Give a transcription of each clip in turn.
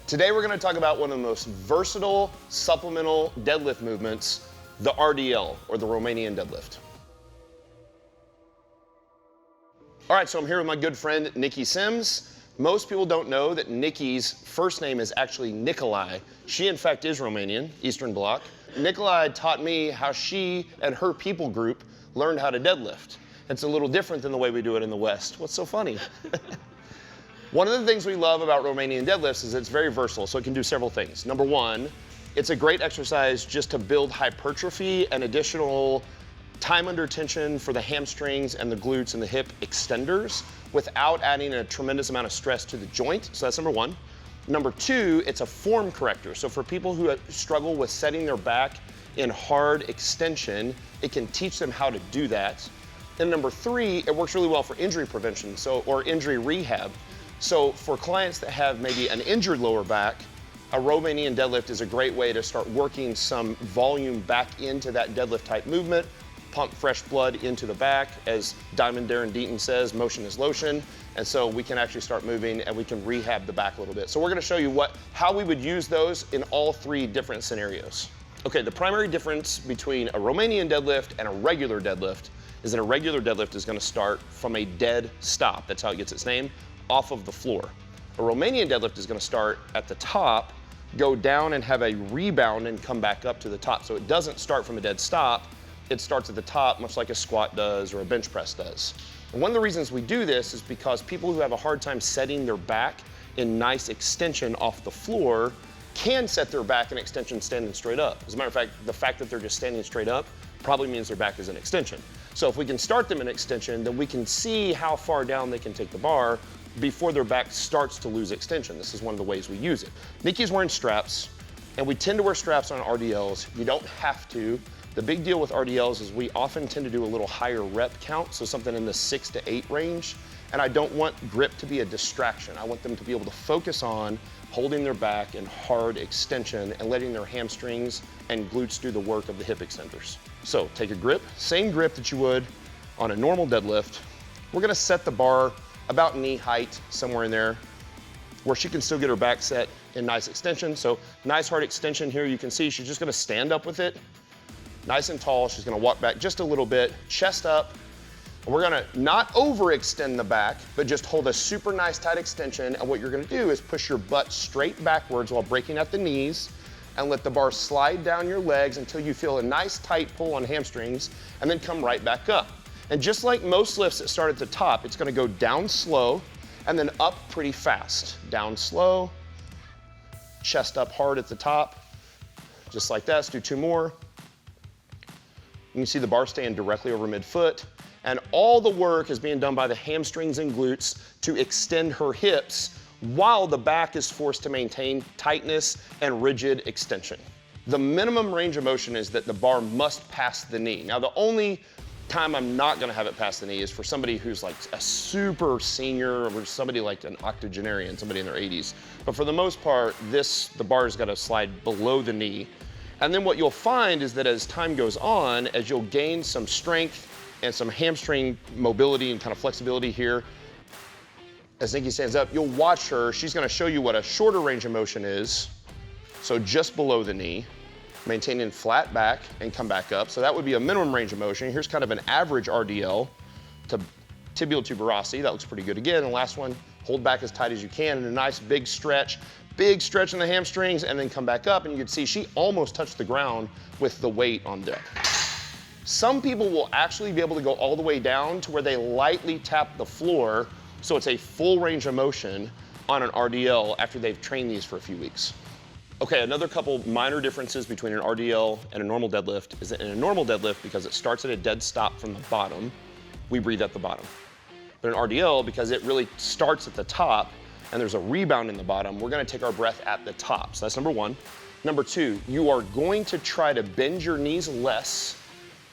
Today we're going to talk about one of the most versatile supplemental deadlift movements, the RDL, or the Romanian Deadlift. All right, so I'm here with my good friend, Nikki Sims. Most people don't know that Nikki's first name is actually Nikolai. She, in fact, is Romanian, Eastern Bloc. Nikolai taught me how she and her people group learned how to deadlift. It's a little different than the way we do it in the West. What's so funny? One of the things we love about Romanian deadlifts is it's very versatile, so it can do several things. Number one, it's a great exercise just to build hypertrophy and additional time under tension for the hamstrings and the glutes and the hip extenders without adding a tremendous amount of stress to the joint. So that's number one. Number two, it's a form corrector. So for people who struggle with setting their back in hard extension, it can teach them how to do that. And number three, it works really well for injury prevention, or injury rehab. So for clients that have maybe an injured lower back, a Romanian deadlift is a great way to start working some volume back into that deadlift type movement, pump fresh blood into the back. As Diamond Darren Deaton says, motion is lotion. And so we can actually start moving and we can rehab the back a little bit. So we're gonna show you how we would use those in all three different scenarios. Okay, the primary difference between a Romanian deadlift and a regular deadlift is that a regular deadlift is gonna start from a dead stop. That's how it gets its name, off of the floor. A Romanian deadlift is gonna start at the top, go down and have a rebound and come back up to the top. So it doesn't start from a dead stop, it starts at the top, much like a squat does or a bench press does. And one of the reasons we do this is because people who have a hard time setting their back in nice extension off the floor can set their back in extension standing straight up. As a matter of fact, the fact that they're just standing straight up probably means their back is in extension. So if we can start them in extension, then we can see how far down they can take the bar before their back starts to lose extension. This is one of the ways we use it. Nikki's wearing straps, and we tend to wear straps on RDLs. You don't have to. The big deal with RDLs is we often tend to do a little higher rep count, so something in the 6 to 8 range. And I don't want grip to be a distraction. I want them to be able to focus on holding their back in hard extension and letting their hamstrings and glutes do the work of the hip extenders. So take a grip, same grip that you would on a normal deadlift. We're gonna set the bar about knee height, somewhere in there, where she can still get her back set in nice extension. So nice hard extension here. You can see she's just gonna stand up with it, nice and tall. She's gonna walk back just a little bit, chest up. And we're gonna not overextend the back, but just hold a super nice tight extension. And what you're gonna do is push your butt straight backwards while breaking at the knees and let the bar slide down your legs until you feel a nice tight pull on hamstrings and then come right back up. And just like most lifts that start at the top, it's gonna go down slow and then up pretty fast. Down slow, chest up hard at the top, just like that. Let's do 2 more. You can see the bar staying directly over midfoot. And all the work is being done by the hamstrings and glutes to extend her hips while the back is forced to maintain tightness and rigid extension. The minimum range of motion is that the bar must pass the knee. Now, the only time I'm not gonna have it pass the knee is for somebody who's like a super senior or somebody like an octogenarian, somebody in their 80s. But for the most part, the bar's gotta slide below the knee. And then what you'll find is that as time goes on, as you'll gain some strength and some hamstring mobility and kind of flexibility here, as Nikki stands up, you'll watch her. She's gonna show you what a shorter range of motion is. So just below the knee, maintaining flat back and come back up. So that would be a minimum range of motion. Here's kind of an average RDL to tibial tuberosity. That looks pretty good. Again, the last one, hold back as tight as you can and a nice big stretch in the hamstrings, and then come back up. And you can see she almost touched the ground with the weight on deck. Some people will actually be able to go all the way down to where they lightly tap the floor, so it's a full range of motion on an RDL after they've trained these for a few weeks. Okay, another couple minor differences between an RDL and a normal deadlift is that in a normal deadlift, because it starts at a dead stop from the bottom, we breathe at the bottom. But an RDL, because it really starts at the top and there's a rebound in the bottom, we're gonna take our breath at the top. So that's number one. Number two, you are going to try to bend your knees less,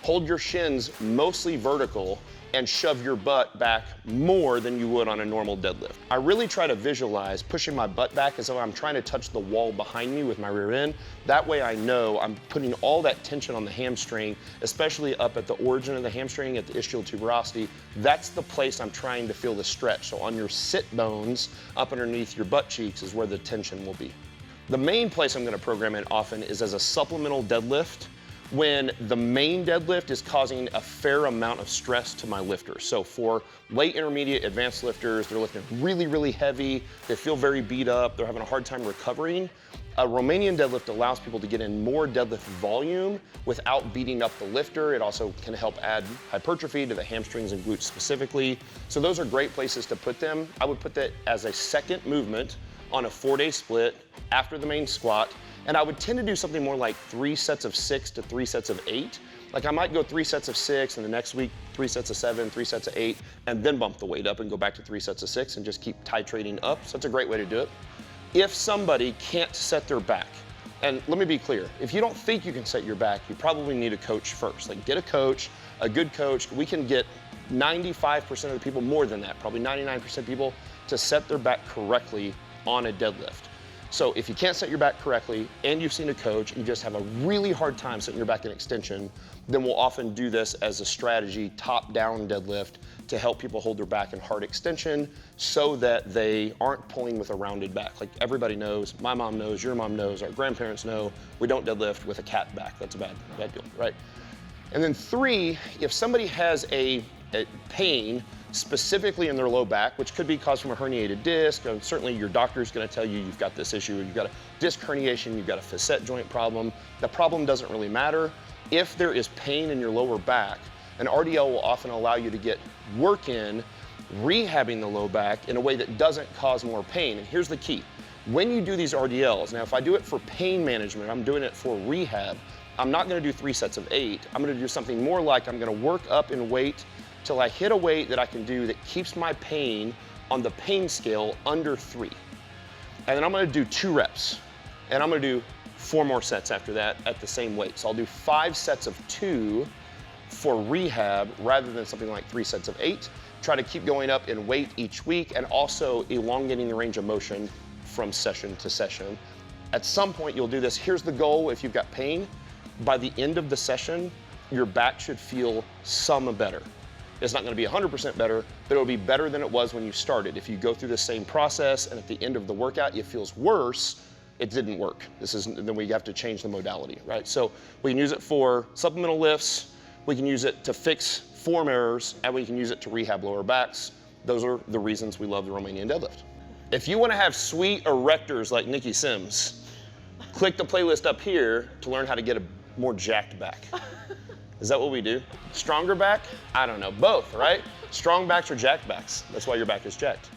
hold your shins mostly vertical, and shove your butt back more than you would on a normal deadlift. I really try to visualize pushing my butt back as though I'm trying to touch the wall behind me with my rear end. That way I know I'm putting all that tension on the hamstring, especially up at the origin of the hamstring, at the ischial tuberosity. That's the place I'm trying to feel the stretch. So on your sit bones, up underneath your butt cheeks is where the tension will be. The main place I'm gonna program it often is as a supplemental deadlift, when the main deadlift is causing a fair amount of stress to my lifters. So for late intermediate advanced lifters, they're lifting really, really heavy, they feel very beat up, they're having a hard time recovering. A Romanian deadlift allows people to get in more deadlift volume without beating up the lifter. It also can help add hypertrophy to the hamstrings and glutes specifically. So those are great places to put them. I would put that as a second movement on a 4-day split after the main squat. And I would tend to do something more like 3 sets of 6 to 3 sets of 8. Like I might go 3 sets of 6, and the next week 3 sets of 7, 3 sets of 8, and then bump the weight up and go back to 3 sets of 6 and just keep titrating up. So that's a great way to do it. If somebody can't set their back, and let me be clear, if you don't think you can set your back, you probably need a coach first. Like get a coach, a good coach. We can get 95% of the people, more than that, probably 99% of people, to set their back correctly on a deadlift. So if you can't set your back correctly and you've seen a coach and you just have a really hard time setting your back in extension, then we'll often do this as a strategy, top-down deadlift, to help people hold their back in hard extension so that they aren't pulling with a rounded back. Like everybody knows, my mom knows, your mom knows, our grandparents know, we don't deadlift with a cat back. That's a bad deal, right? And then 3, if somebody has a pain specifically in their low back, which could be caused from a herniated disc, and certainly your doctor's gonna tell you you've got this issue, you've got a disc herniation, you've got a facet joint problem. The problem doesn't really matter. If there is pain in your lower back, an RDL will often allow you to get work in rehabbing the low back in a way that doesn't cause more pain. And here's the key. When you do these RDLs, now if I do it for pain management, I'm doing it for rehab, I'm not gonna do 3 sets of 8. I'm gonna do something more like I'm gonna work up in weight till I hit a weight that I can do that keeps my pain on the pain scale under 3. And then I'm gonna do 2 reps. And I'm gonna do 4 more sets after that at the same weight. So I'll do 5 sets of 2 for rehab rather than something like 3 sets of 8. Try to keep going up in weight each week and also elongating the range of motion from session to session. At some point you'll do this. Here's the goal if you've got pain. By the end of the session, your back should feel some better. It's not gonna be 100% better, but it'll be better than it was when you started. If you go through the same process and at the end of the workout it feels worse, it didn't work. Then we have to change the modality, right? So we can use it for supplemental lifts, we can use it to fix form errors, and we can use it to rehab lower backs. Those are the reasons we love the Romanian deadlift. If you wanna have sweet erectors like Nikki Sims, click the playlist up here to learn how to get a more jacked back. Is that what we do? Stronger back? I don't know, both, right? Strong backs or jacked backs. That's why your back is jacked.